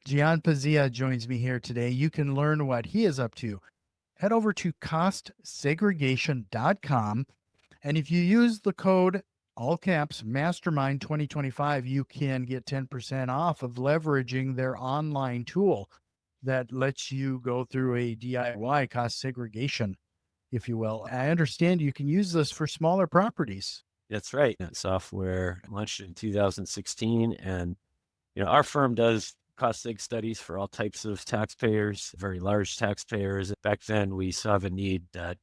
Gian Pazzia joins me here today. You can learn what he is up to. Head over to costsegregation.com. And if you use the code all caps mastermind 2025, you can get 10% off of leveraging their online tool that lets you go through a DIY cost segregation, if you will. I understand you can use this for smaller properties. That's right. That software launched in 2016. And, our firm does cost seg studies for all types of taxpayers, very large taxpayers. Back then, we saw the need that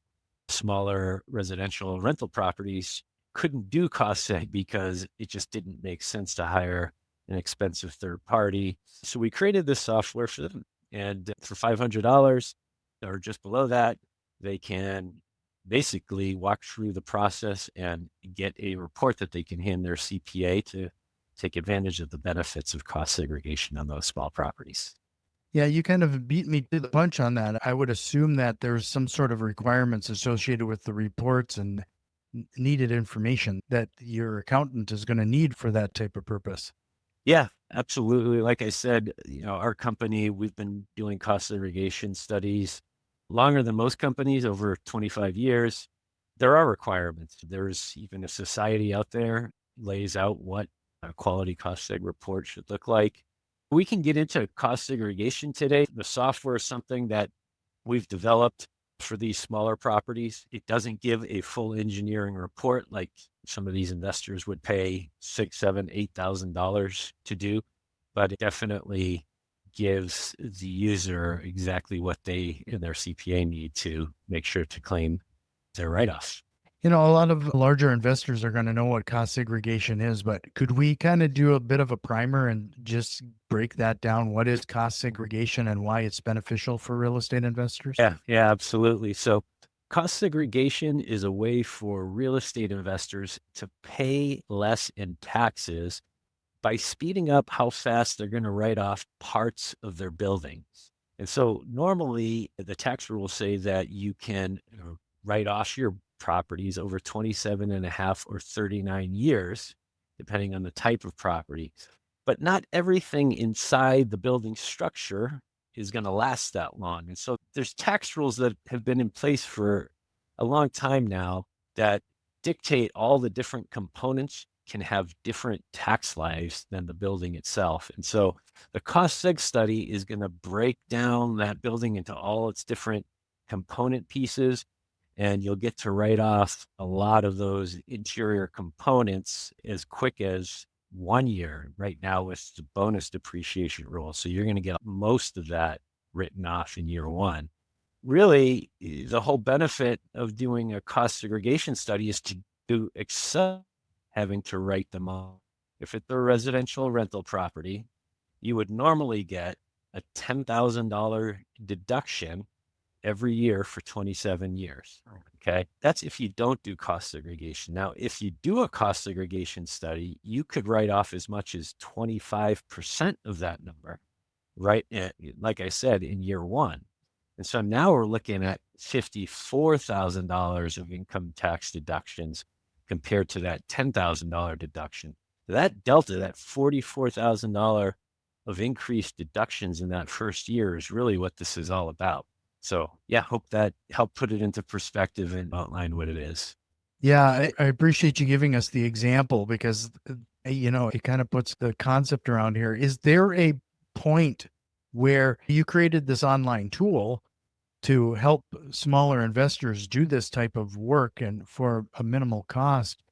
smaller residential rental properties couldn't do cost seg because it just didn't make sense to hire an expensive third party. So we created this software for them. And for $500 or just below that, they can basically walk through the process and get a report that they can hand their CPA to take advantage of the benefits of cost segregation on those small properties. Yeah, you kind of beat me to the punch on that. I would assume that there's some sort of requirements associated with the reports and needed information that your accountant is going to need for that type of purpose. Yeah, absolutely. Like I said, our company, we've been doing cost segregation studies longer than most companies, over 25 years. There are requirements. There's even a society out there lays out what a quality cost seg report should look like. We can get into cost segregation today. The software is something that we've developed for these smaller properties. It doesn't give a full engineering report like some of these investors would pay $6,000, $7,000, $8,000 to do, but it definitely gives the user exactly what they and their CPA need to make sure to claim their write-off. A lot of larger investors are going to know what cost segregation is, but could we kind of do a bit of a primer and just break that down? What is cost segregation and why it's beneficial for real estate investors? Yeah, absolutely. So cost segregation is a way for real estate investors to pay less in taxes by speeding up how fast they're going to write off parts of their building. And so normally the tax rules say that you can write off your properties over 27 and a half or 39 years, depending on the type of property. But not everything inside the building structure is going to last that long. And so there's tax rules that have been in place for a long time now that dictate all the different components can have different tax lives than the building itself. And so the cost seg study is going to break down that building into all its different component pieces, and you'll get to write off a lot of those interior components as quick as 1 year right now with the bonus depreciation rule. So you're going to get most of that written off in year one. Really, the whole benefit of doing a cost segregation study is to accept having to write them off. If it's a residential rental property, you would normally get a $10,000 deduction every year for 27 years. Okay. That's if you don't do cost segregation. Now, if you do a cost segregation study, you could write off as much as 25% of that number, right? Like I said, in year one. And so now we're looking at $54,000 of income tax deductions compared to that $10,000 deduction. That delta, that $44,000 of increased deductions in that first year is really what this is all about. So yeah, hope that helped put it into perspective and outline what it is. Yeah, I appreciate you giving us the example because, it kind of puts the concept around here. Is there a point where you created this online tool to help smaller investors do this type of work and for a minimal cost?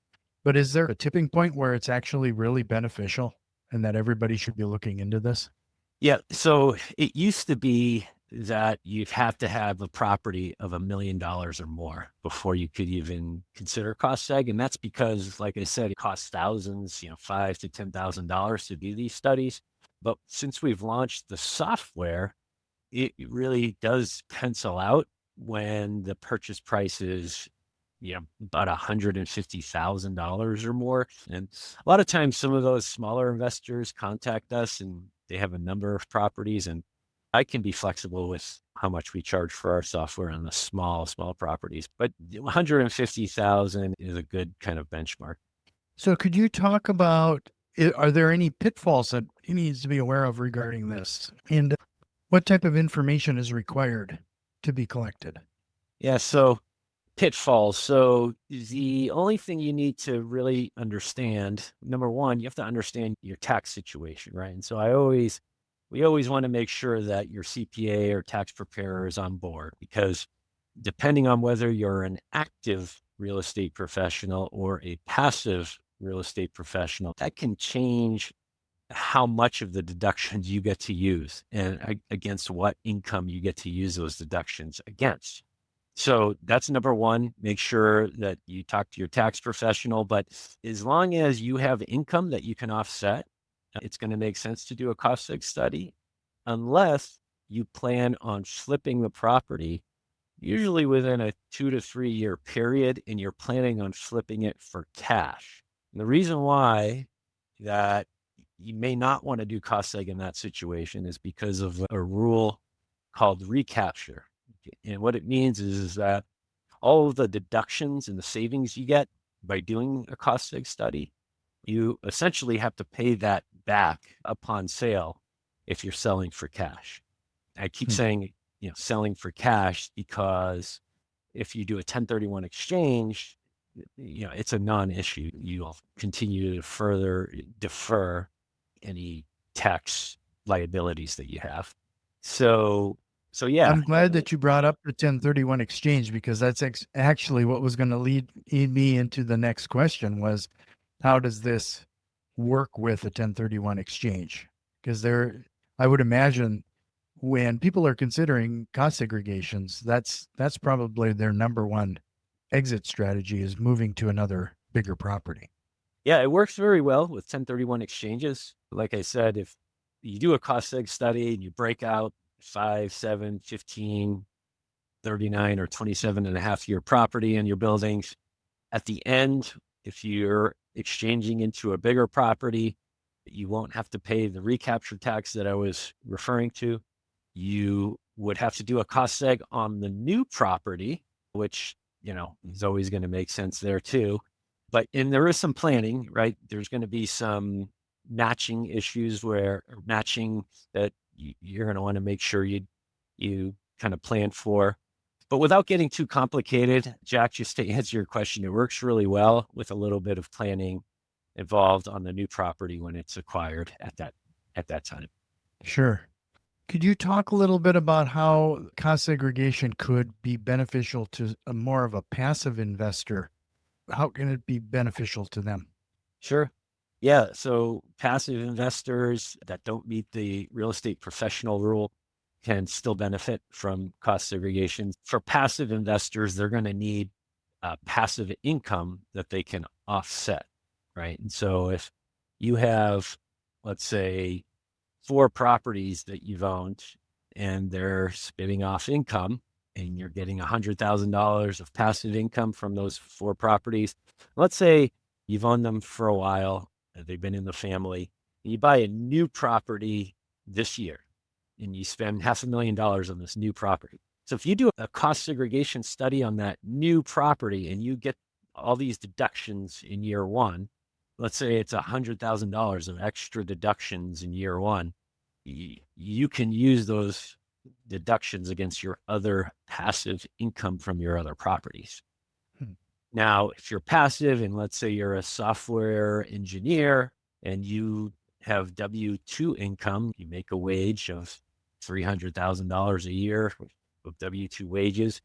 But is there a tipping point where it's actually really beneficial and that everybody should be looking into this? Yeah. So it used to be that you'd have to have a property of $1 million or more before you could even consider cost seg. And that's because, like I said, it costs thousands, $5,000 to $10,000 to do these studies. But since we've launched the software, it really does pencil out when the purchase price is, about $150,000 or more. And a lot of times some of those smaller investors contact us and they have a number of properties, and I can be flexible with how much we charge for our software on the small properties, but 150,000 is a good kind of benchmark. So could you talk about, are there any pitfalls that he needs to be aware of regarding this? And what type of information is required to be collected? Yeah, so pitfalls. So the only thing you need to really understand, number one, you have to understand your tax situation, right? And so we always want to make sure that your CPA or tax preparer is on board, because depending on whether you're an active real estate professional or a passive real estate professional, that can change how much of the deductions you get to use and against what income you get to use those deductions against. So that's number one. Make sure that you talk to your tax professional. But as long as you have income that you can offset, it's going to make sense to do a cost seg study, unless you plan on flipping the property, usually within a 2 to 3 year period, and you're planning on flipping it for cash. And the reason why that you may not want to do cost seg in that situation is because of a rule called recapture. And what it means is that all of the deductions and the savings you get by doing a cost seg study, you essentially have to pay that back upon sale if you're selling for cash. I keep saying, selling for cash, because if you do a 1031 exchange, it's a non-issue. You'll continue to further defer any tax liabilities that you have. So yeah. I'm glad that you brought up the 1031 exchange, because that's actually what was going to lead me into the next question was, how does this work with a 1031 exchange? Because I would imagine when people are considering cost segregations, that's probably their number one exit strategy, is moving to another bigger property. Yeah, it works very well with 1031 exchanges. Like I said, if you do a cost seg study and you break out 5, 7, 15, 39, or 27 and a half year property in your buildings, at the end, if you're exchanging into a bigger property, you won't have to pay the recapture tax that I was referring to. You would have to do a cost seg on the new property, which, is always going to make sense there too. And there is some planning, right? There's going to be some matching issues matching that you're going to want to make sure you kind of plan for. But without getting too complicated, Jack, just to answer your question, it works really well with a little bit of planning involved on the new property when it's acquired at that time. Sure. Could you talk a little bit about how cost segregation could be beneficial to more of a passive investor? How can it be beneficial to them? Sure. Yeah. So passive investors that don't meet the real estate professional rule can still benefit from cost segregation. For passive investors, they're going to need passive income that they can offset, right? And so if you have, let's say, 4 properties that you've owned and they're spitting off income, and you're getting $100,000 of passive income from those 4 properties. Let's say you've owned them for a while, they've been in the family, and you buy a new property this year and you spend $500,000 on this new property. So if you do a cost segregation study on that new property and you get all these deductions in year one, let's say it's $100,000 of extra deductions in year one, you can use those deductions against your other passive income from your other properties. Now, if you're passive and let's say you're a software engineer and you have W-2 income, you make a wage of $300,000 a year of W-2 wages,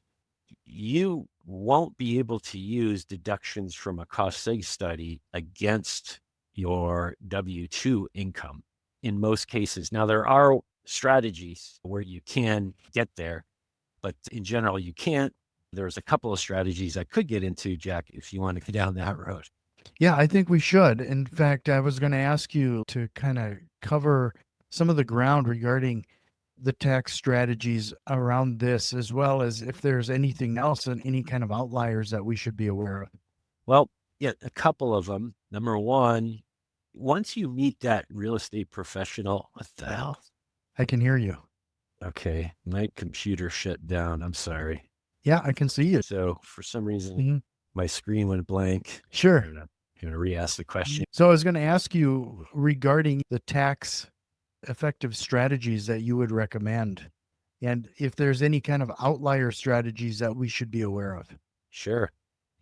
you won't be able to use deductions from a cost seg study against your W-2 income in most cases. Now, there are strategies where you can get there, but in general, you can't. There's a couple of strategies I could get into, Jack, if you want to go down that road. Yeah, I think we should. In fact, I was going to ask you to kind of cover some of the ground regarding the tax strategies around this, as well as if there's anything else and any kind of outliers that we should be aware of. Well, yeah, a couple of them. Number one, once you meet that real estate professional, what the hell? I can hear you. Okay, my computer shut down. I'm sorry. Yeah, I can see you. So for some reason, my screen went blank. Sure. I'm going to re-ask the question. So I was going to ask you regarding the tax effective strategies that you would recommend? And if there's any kind of outlier strategies that we should be aware of? Sure.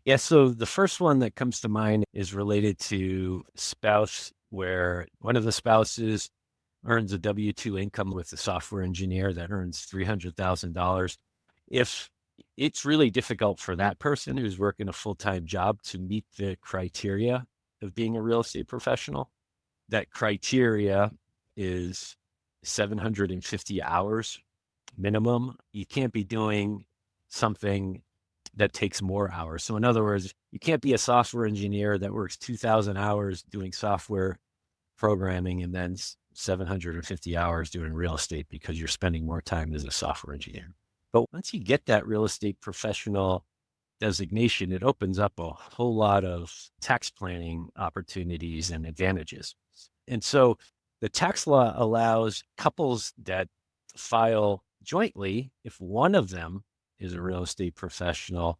Yeah. So the first one that comes to mind is related to spouse, where one of the spouses earns a W-2 income with a software engineer that earns $300,000. If it's really difficult for that person who's working a full-time job to meet the criteria of being a real estate professional, that criteria is 750 hours minimum. You can't be doing something that takes more hours. So in other words, you can't be a software engineer that works 2,000 hours doing software programming and then 750 hours doing real estate because you're spending more time as a software engineer. But once you get that real estate professional designation, it opens up a whole lot of tax planning opportunities and advantages. And so the tax law allows couples that file jointly, if one of them is a real estate professional,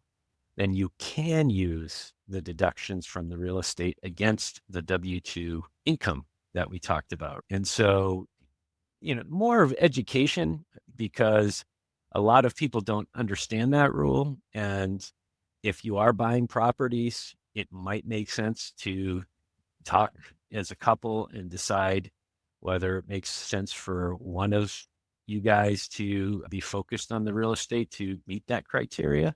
then you can use the deductions from the real estate against the W-2 income that we talked about. And so, more of education, because a lot of people don't understand that rule. And if you are buying properties, it might make sense to talk as a couple and decide whether it makes sense for one of you guys to be focused on the real estate to meet that criteria.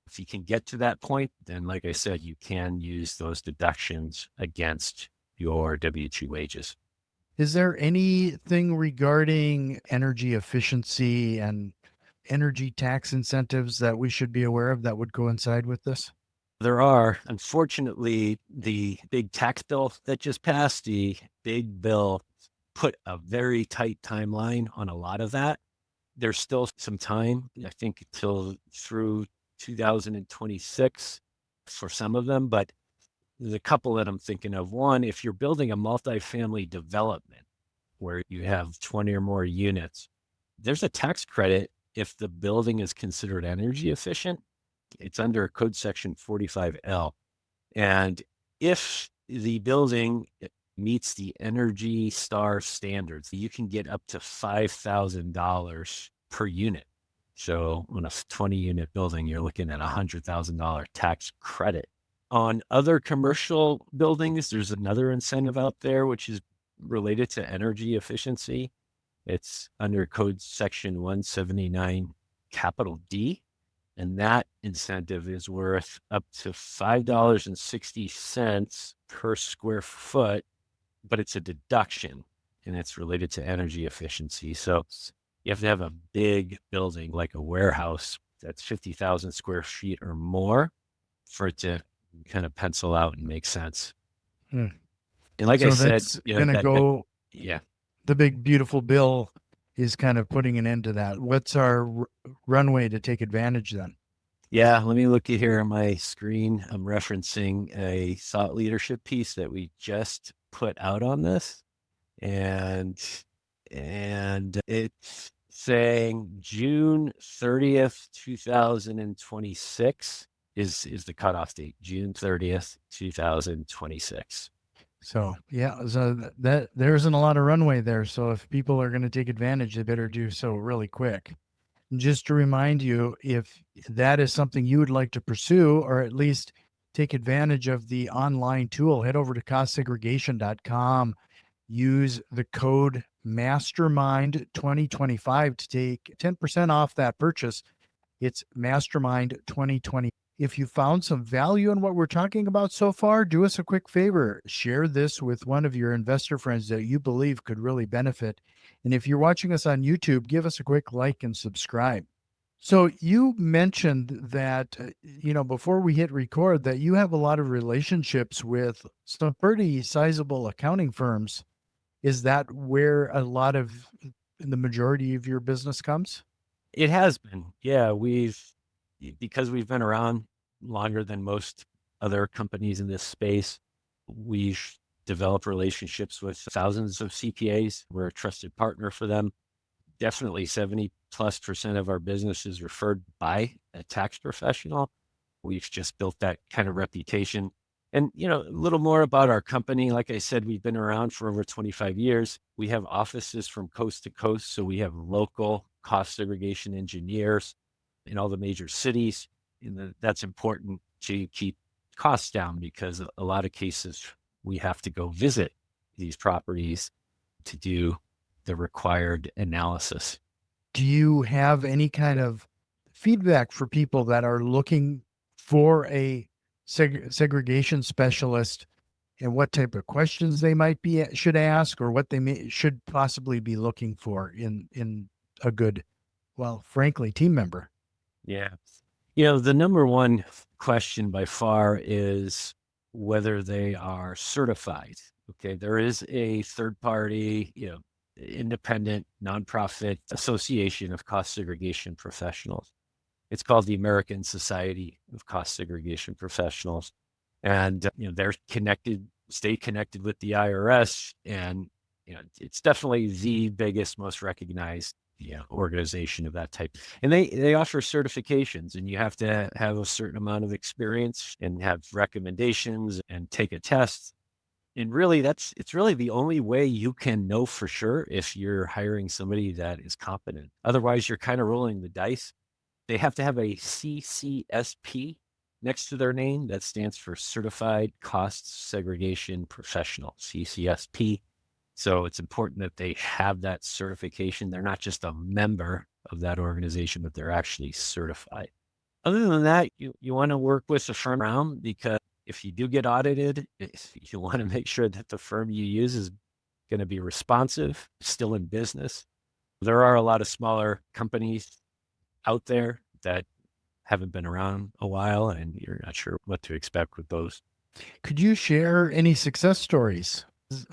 If you can get to that point, then like I said, you can use those deductions against your W-2 wages. Is there anything regarding energy efficiency and energy tax incentives that we should be aware of that would coincide with this? There are, unfortunately, the big tax bill that just passed, the big bill put a very tight timeline on a lot of that. There's still some time, I think, till through 2026 for some of them, but there's a couple that I'm thinking of. One, if you're building a multifamily development where you have 20 or more units, there's a tax credit if the building is considered energy efficient. It's under code section 45L. And if the building meets the Energy Star standards, you can get up to $5,000 per unit. So on a 20 unit building, you're looking at $100,000 tax credit. On other commercial buildings, there's another incentive out there, which is related to energy efficiency. It's under code section 179 capital D. And that incentive is worth up to $5.60 per square foot, but it's a deduction and it's related to energy efficiency. So you have to have a big building like a warehouse that's 50,000 square feet or more for it to kind of pencil out and make sense. Hmm. And like I So said, that's going to go, yeah. the big, beautiful bill is kind of putting an end to that. What's our runway to take advantage then? Yeah, let me look at here on my screen. I'm referencing a thought leadership piece that we just put out on this. And it's saying June 30th, 2026 is the cutoff date, June 30th, 2026. So yeah, so that there isn't a lot of runway there. So if people are going to take advantage, they better do so really quick. And just to remind you, if that is something you would like to pursue, or at least take advantage of the online tool, head over to costsegregation.com. Use the code Mastermind 2025 to take 10% off that purchase. It's Mastermind 2020. If you found some value in what we're talking about so far, do us a quick favor. Share this with one of your investor friends that you believe could really benefit. And if you're watching us on YouTube, give us a quick like and subscribe. So you mentioned that, before we hit record, that you have a lot of relationships with some pretty sizable accounting firms. Is that where a lot of the majority of your business comes? It has been. Yeah, because we've been around longer than most other companies in this space, we've developed relationships with thousands of CPAs. We're a trusted partner for them. Definitely 70+% of our business is referred by a tax professional. We've just built that kind of reputation. And, a little more about our company. Like I said, we've been around for over 25 years. We have offices from coast to coast. So we have local cost segregation engineers in all the major cities. And that's important to keep costs down because a lot of cases we have to go visit these properties to do the required analysis. Do you have any kind of feedback for people that are looking for a segregation specialist, and what type of questions they might be should ask, or what should possibly be looking for in a good, well, frankly, team member? Yeah. The number one question by far is whether they are certified. Okay. There is a third party, independent nonprofit association of cost segregation professionals. It's called the American Society of Cost Segregation Professionals. And, they're connected, stay connected with the IRS. And, it's definitely the biggest, most recognized organization of that type. And they offer certifications, and you have to have a certain amount of experience and have recommendations and take a test. And really, it's really the only way you can know for sure if you're hiring somebody that is competent. Otherwise, you're kind of rolling the dice. They have to have a CCSP next to their name. That stands for Certified Cost Segregation Professional, CCSP. So it's important that they have that certification. They're not just a member of that organization, but they're actually certified. Other than that, you want to work with a firm around, because if you do get audited, you want to make sure that the firm you use is going to be responsive, still in business. There are a lot of smaller companies out there that haven't been around a while, and you're not sure what to expect with those. Could you share any success stories?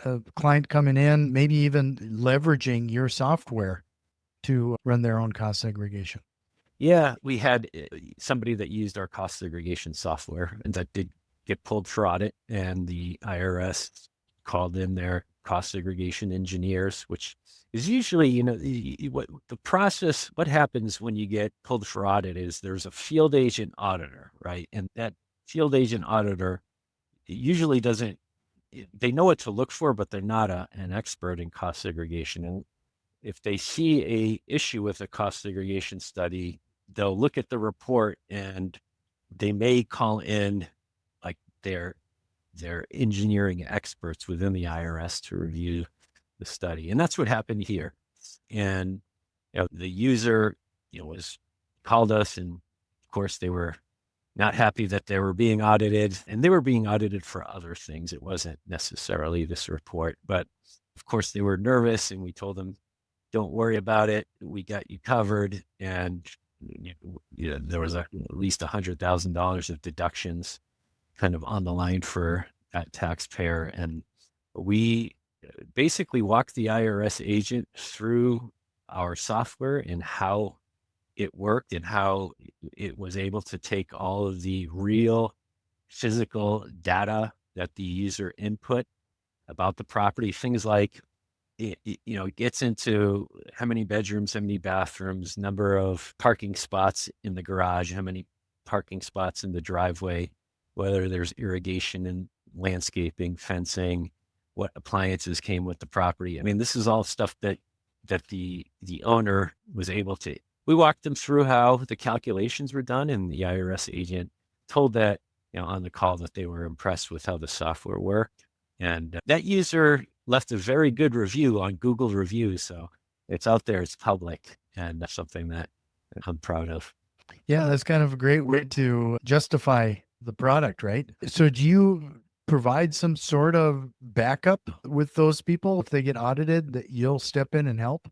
A client coming in, maybe even leveraging your software to run their own cost segregation? Yeah, we had somebody that used our cost segregation software and that did get pulled for audit, and the IRS called in their cost segregation engineers, which is usually, what the process, what happens when you get pulled for audit is there's a field agent auditor, right? And that field agent auditor usually doesn't, they know what to look for, but they're not an expert in cost segregation. And if they see a issue with a cost segregation study, they'll look at the report and they may call in like their engineering experts within the IRS to review the study. And that's what happened here. And the user, was called us, and of course they were not happy that they were being audited, and they were being audited for other things. It wasn't necessarily this report, but of course they were nervous, and we told them, don't worry about it. We got you covered. And there was at least $100,000 of deductions kind of on the line for that taxpayer. And we basically walked the IRS agent through our software and how it worked and how it was able to take all of the real physical data that the user input about the property, things like it gets into how many bedrooms, how many bathrooms, number of parking spots in the garage, how many parking spots in the driveway, whether there's irrigation and landscaping, fencing, what appliances came with the property. I mean, this is all stuff that the owner was able to. We walked them through how the calculations were done, and the IRS agent told that on the call that they were impressed with how the software worked. And that user left a very good review on Google Reviews. So it's out there, it's public, and that's something that I'm proud of. Yeah, that's kind of a great way to justify the product, right? So do you provide some sort of backup with those people if they get audited, that you'll step in and help?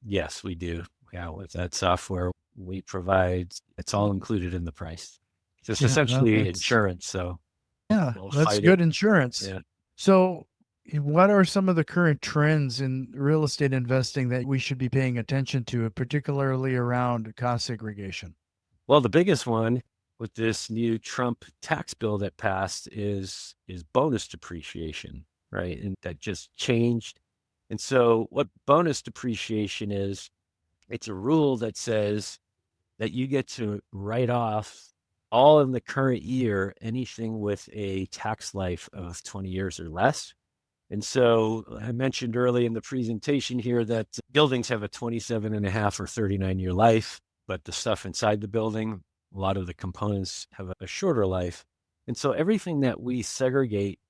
Yes, we do. Yeah, with that software, we provide, it's all included in the price. It's Yeah, no, essentially that's insurance. So yeah, we'll that's fight it. good insurance. Yeah. So what are some of the current trends in real estate investing that we should be paying attention to, particularly around cost segregation? Well, the biggest one with this new Trump tax bill that passed is bonus depreciation, right? And that just changed. And so what bonus depreciation is, it's a rule that says that you get to write off all in the current year, anything with a tax life of 20 years or less. And so I mentioned early in the presentation here that buildings have a 27 and a half or 39-year life, but the stuff inside the building, a lot of the components have a shorter life. And so everything that we segregate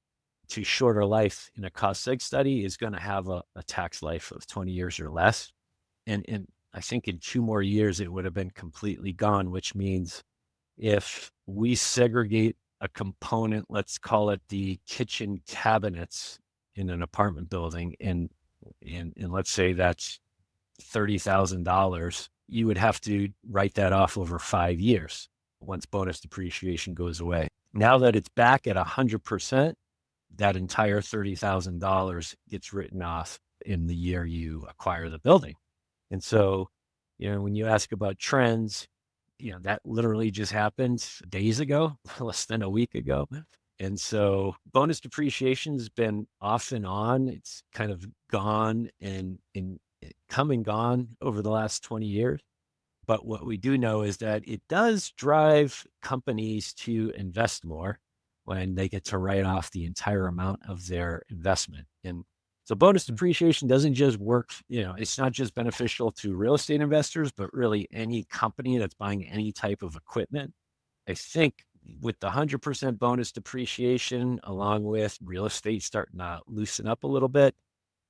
to shorter life in a cost seg study is going to have a tax life of 20 years or less. And I think in 2 more years, it would have been completely gone, which means if we segregate a component, let's call it the kitchen cabinets in an apartment building, and let's say that's $30,000, you would have to write that off over 5 years once bonus depreciation goes away. Now that it's back at 100%, that entire $30,000 gets written off in the year you acquire the building. And so, when you ask about trends, that literally just happened days ago, less than a week ago. And so bonus depreciation has been off and on. It's kind of gone and come and gone over the last 20 years. But what we do know is that it does drive companies to invest more when they get to write off the entire amount of their investment. And so bonus depreciation doesn't just work, it's not just beneficial to real estate investors, but really any company that's buying any type of equipment. I think with the 100% bonus depreciation, along with real estate starting to loosen up a little bit,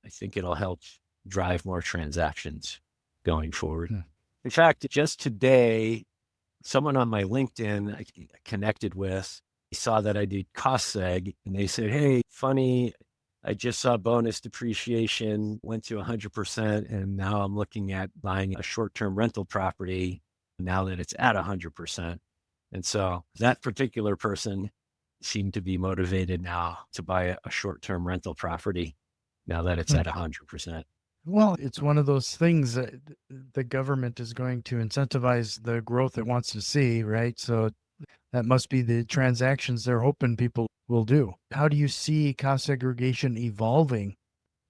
I think it'll help drive more transactions going forward. Hmm. In fact, just today, someone on my LinkedIn I connected with saw that I did cost seg, and they said, "Hey, funny, I just saw bonus depreciation went to 100%, and now I'm looking at buying a short-term rental property now that it's at 100%." And so that particular person seemed to be motivated now to buy a short-term rental property now that it's Hmm. at 100%. Well, it's one of those things that the government is going to incentivize the growth it wants to see, right? So that must be the transactions they're hoping people will do. How do you see cost segregation evolving,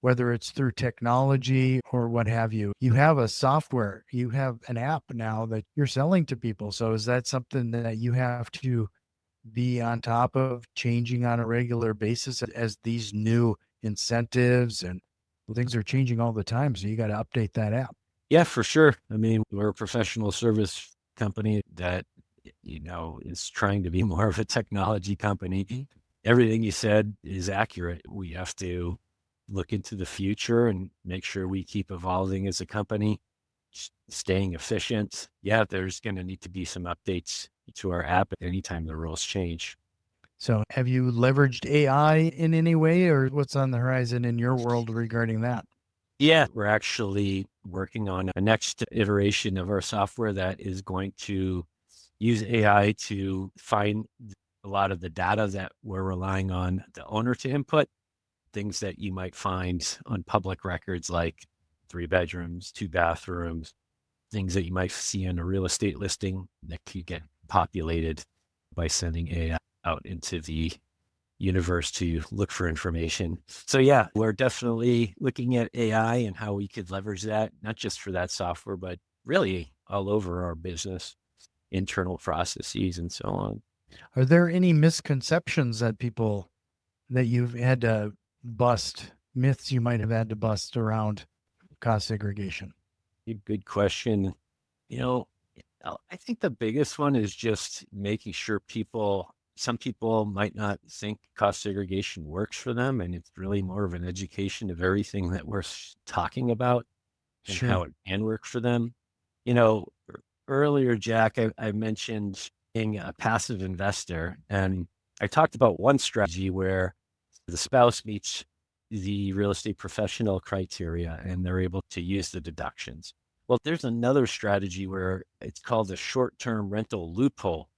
whether it's through technology or what have you? You have a software, you have an app now that you're selling to people. So is that something that you have to be on top of changing on a regular basis as these new incentives and things are changing all the time? So you got to update that app. Yeah, for sure. I mean, we're a professional service company that, is trying to be more of a technology company. Everything you said is accurate. We have to look into the future and make sure we keep evolving as a company, staying efficient. Yeah, there's going to need to be some updates to our app anytime the rules change. So have you leveraged AI in any way, or what's on the horizon in your world regarding that? Yeah, we're actually working on a next iteration of our software that is going to use AI to find a lot of the data that we're relying on the owner to input, things that you might find on public records like 3 bedrooms, 2 bathrooms, things that you might see in a real estate listing that could get populated by sending AI out into the universe to look for information. So yeah, we're definitely looking at AI and how we could leverage that, not just for that software, but really all over our business, internal processes and so on. Are there any misconceptions that you've had to bust, myths you might have had to bust around cost segregation? Good question. You know, I think the biggest one is just making sure some people might not think cost segregation works for them. And it's really more of an education of everything that we're talking about and how Sure. it can work for them. You know, earlier, Jack, I mentioned being a passive investor, and I talked about one strategy where the spouse meets the real estate professional criteria and they're able to use the deductions. Well, there's another strategy where it's called the short-term rental loophole,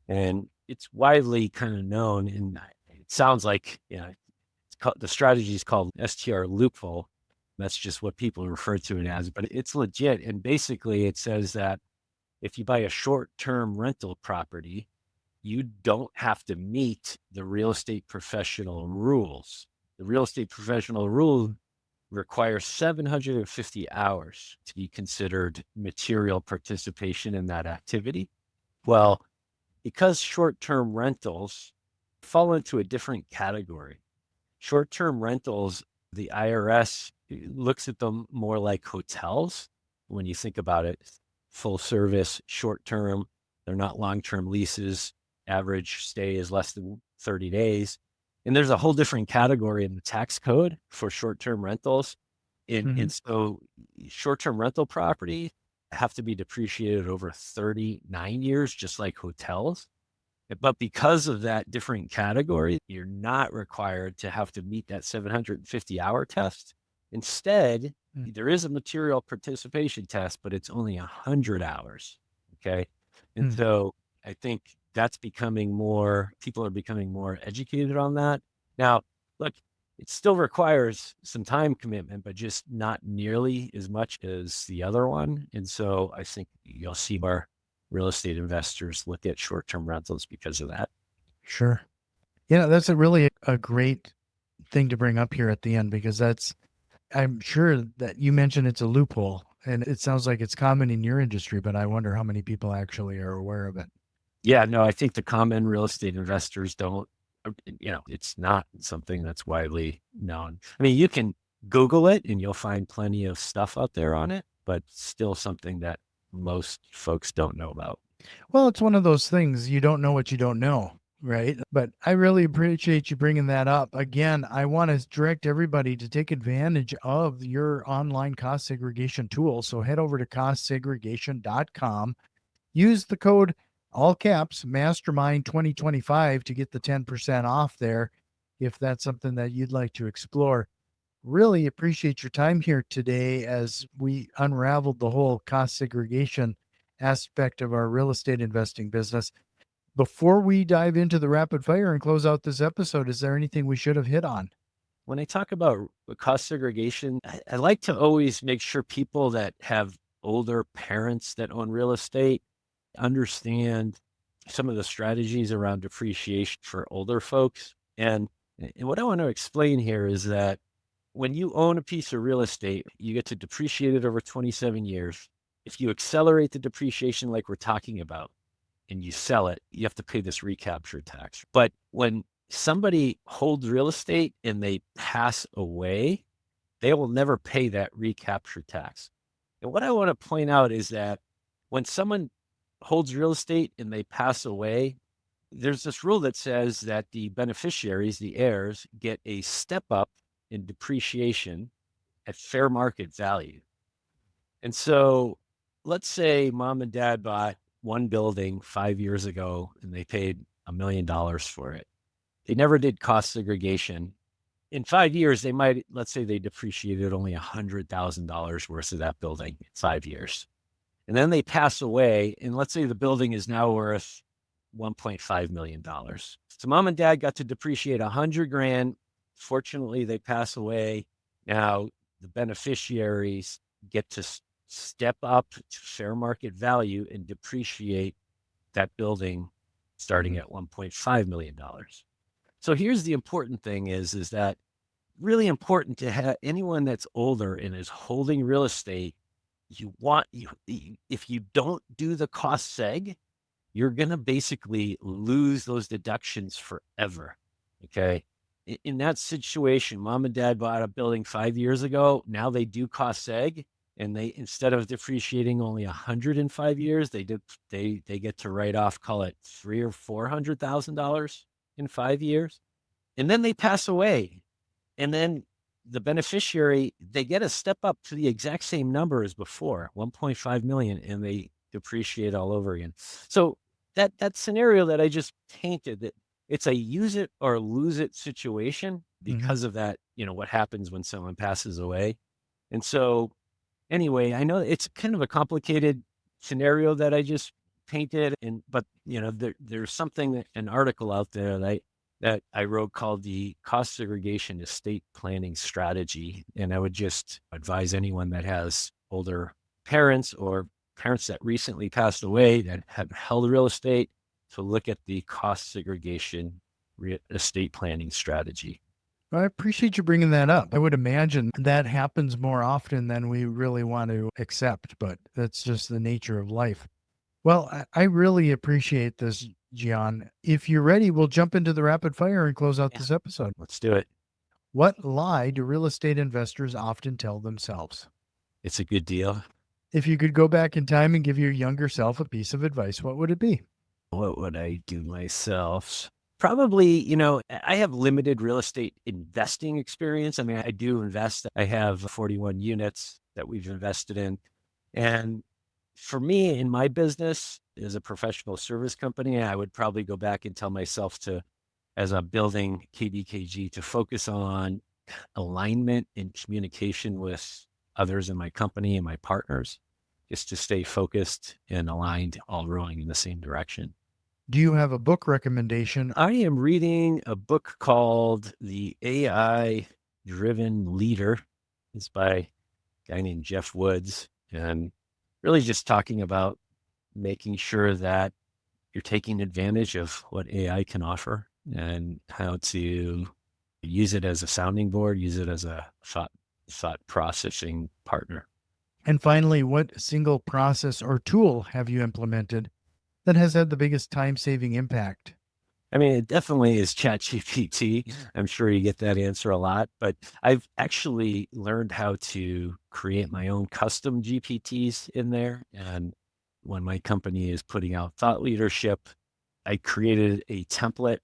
and it's widely kind of known. And it sounds like, the strategy is called STR loophole. That's just what people refer to it as, but it's legit. And basically, it says that if you buy a short-term rental property, you don't have to meet the real estate professional rules. The real estate professional rule requires 750 hours to be considered material participation in that activity. Well, because short-term rentals fall into a different category. Short-term rentals, the IRS looks at them more like hotels when you think about it. Full service, short-term, they're not long-term leases. Average stay is less than 30 days. And there's a whole different category in the tax code for short-term rentals. And so short-term rental property have to be depreciated over 39 years, just like hotels. But because of that different category, you're not required to have to meet that 750-hour test. Instead, there is a material participation test, but it's only 100 hours. Okay. And so I think that's becoming more, people are becoming more educated on that. Now, look, it still requires some time commitment, but just not nearly as much as the other one. And so I think you'll see more real estate investors look at short-term rentals because of that. Sure. Yeah, that's a great thing to bring up here at the end, because I'm sure that you mentioned it's a loophole, and it sounds like it's common in your industry, but I wonder how many people actually are aware of it. Yeah, no, I think the common real estate investors don't, it's not something that's widely known. I mean, you can Google it and you'll find plenty of stuff out there on it, but still something that most folks don't know about. Well, it's one of those things, you don't know what you don't know, right? But I really appreciate you bringing that up. Again, I want to direct everybody to take advantage of your online cost segregation tool. So head over to costsegregation.com, use the code all caps mastermind 2025 to get the 10% off there if that's something that you'd like to explore. Really appreciate your time here today as we unraveled the whole cost segregation aspect of our real estate investing business. Before we dive into the rapid fire and close out this episode, is there anything we should have hit on? When I talk about cost segregation, I like to always make sure people that have older parents that own real estate understand some of the strategies around depreciation for older folks. And what I want to explain here is that when you own a piece of real estate, you get to depreciate it over 27 years. If you accelerate the depreciation like we're talking about and you sell it, you have to pay this recapture tax. But when somebody holds real estate and they pass away, they will never pay that recapture tax. And what I want to point out is that when someone holds real estate and they pass away, there's this rule that says that the beneficiaries, the heirs, get a step up in depreciation at fair market value. And so let's say mom and dad bought one building 5 years ago and they paid $1 million for it. They never did cost segregation. In 5 years, they might, let's say they depreciated only $100,000 worth of that building in 5 years. And then they pass away, and let's say the building is now worth $1.5 million. So mom and dad got to depreciate 100 grand. Fortunately, they pass away. Now the beneficiaries get to step up to fair market value and depreciate that building starting at $1.5 million. So here's the important thing is that really important to have anyone that's older and is holding real estate. If you don't do the cost seg, you're going to basically lose those deductions forever. Okay. In that situation, mom and dad bought a building 5 years ago. Now they do cost seg, and they, instead of depreciating only 105 years, they get to write off, call it $300,000 or $400,000 in 5 years. And then they pass away. And then the beneficiary, they get a step up to the exact same number as before, 1.5 million, and they depreciate all over again. So that scenario that I just painted, that it's a use it or lose it situation because of that, what happens when someone passes away. And so anyway, I know it's kind of a complicated scenario that I just painted, but there's something, an article out there that I wrote called the Cost Segregation Estate Planning Strategy. And I would just advise anyone that has older parents or parents that recently passed away that have held real estate to look at the Cost Segregation Estate Planning Strategy. I appreciate you bringing that up. I would imagine that happens more often than we really want to accept, but that's just the nature of life. Well, I really appreciate this, Gian. If you're ready, we'll jump into the rapid fire and close out Yeah. this episode. Let's do it. What lie do real estate investors often tell themselves? It's a good deal. If you could go back in time and give your younger self a piece of advice, what would it be? What would I do myself? Probably, I have limited real estate investing experience. I mean, I do invest. I have 41 units that we've invested in. And for me, in my business as a professional service company, I would probably go back and tell myself as I'm building KBKG, to focus on alignment and communication with others in my company and my partners, just to stay focused and aligned, all rowing in the same direction. Do you have a book recommendation? I am reading a book called The AI Driven Leader. It's by a guy named Jeff Woods, and really just talking about making sure that you're taking advantage of what AI can offer and how to use it as a sounding board, use it as a thought processing partner. And finally, what single process or tool have you implemented that has had the biggest time-saving impact? I mean, it definitely is ChatGPT. I'm sure you get that answer a lot, but I've actually learned how to create my own custom GPTs in there. And when my company is putting out thought leadership, I created a template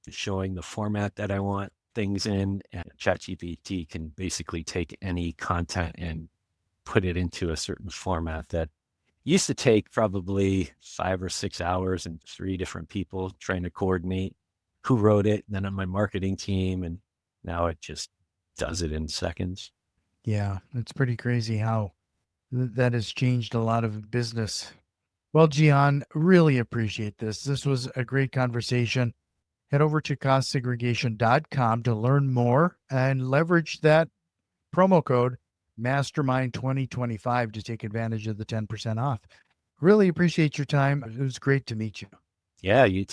showing the format that I want things in, and ChatGPT can basically take any content and put it into a certain format that used to take probably 5 or 6 hours and 3 different people trying to coordinate who wrote it, and then on my marketing team, and now it just does it in seconds. Yeah, it's pretty crazy how that has changed a lot of business. Well, Gian, really appreciate this. This was a great conversation. Head over to costsegregation.com to learn more and leverage that promo code Mastermind 2025 to take advantage of the 10% off. Really appreciate your time. It was great to meet you. Yeah, you